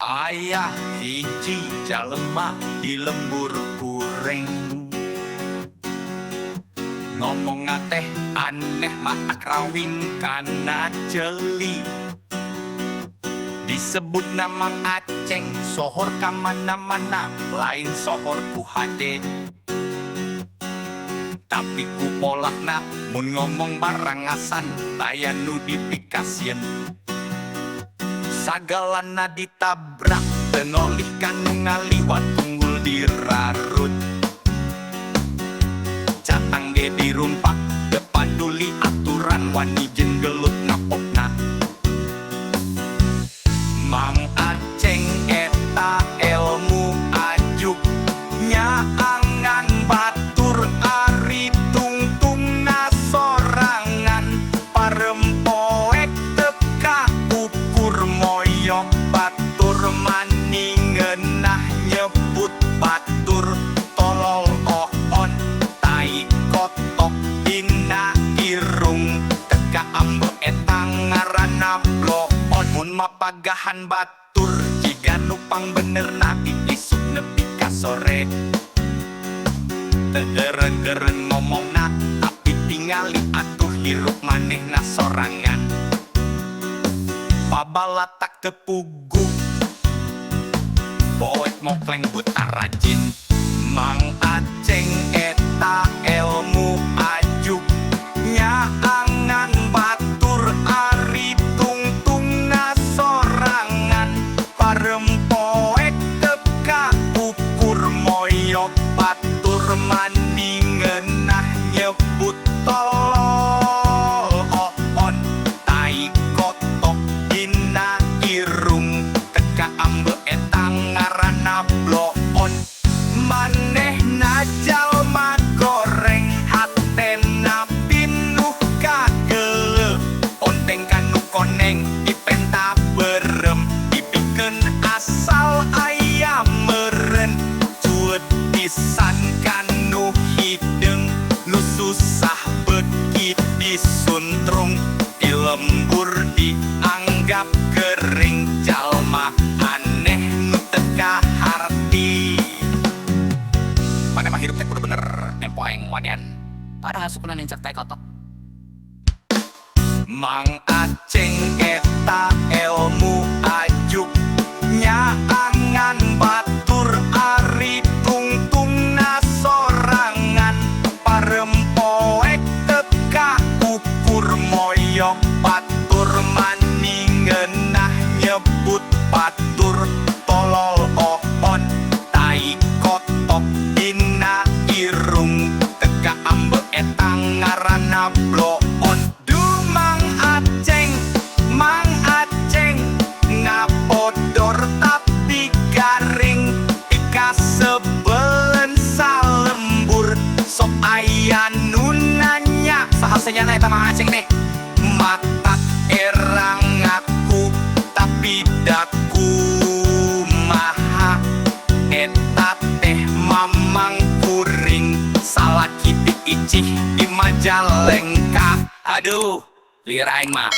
Ayah hiji jalema di lembur puring, ngomong teh aneh matak rawing kana jeli. Disebut nama Aceng, sohor kamana-mana, lain sohor ku hade. Tapi ku polakna, mun ngomong barangasan, layan nu dipikasieun. Sagalana ditabrak, tenolih kanu ngaliwat tunggul dirarut. Catang ge dirumpak, depan duli aturan wani jeung gelut ngapokna. Mang Aceng eta elmu ajuk, nyaangan batur ari tungtungna sorangan. Parempoek teka ukur moyong batur maningeunah nyebut batur tolol oon tai kotok dina irung. Teka ambe eta ngaranna bloon. Mun mapagahan batur jiga nupang bener nabi isuk nepi ka sore. Tederen-deren ngomongna tapi tingali atuh hirup manehna sorangan. Pabalatak tepugu poek mokleng buta rajin. Mang Aceng eta elmu ajuk, nyaangan batur ari tungtungna sorangan. Parempoek teka ukur moyok batur maningeunah nyebut tolol oon tai kotok dina irung. Teka ambe eta ngaranna bloon. Manehna jalma goreng, hatena pinuh kagele. Onteng kanu koneng dipenta berem, dipikeun asal ayam meren. Cuet pisan kanu hideung, nu susah beukit disuntrung. Di lembur dianggap kering, jalma aneh nu teka harti. Mana mah hirup teh kudu bener empoeng wanian, padahal sukunan encak teh kotok. Mang Aceng eta elmu ajuk, nyaangan batur ari tungtungna sorangan. Parempoek teka ukur moyok batur maningeunah nyebut batur tolol oon tai kotok dina irung. Teka ambe eta ngaranna bloon. Mang Aceng ngapodor tapi garing, ika sebelen salembur. Sok aya nu nanya saha senyana eta Mang Aceng nih. Matak erang ngaku tapi daku maha. Eta teh mamang kuring, salaki diicih di Majalengka. Aduh, liar aing mah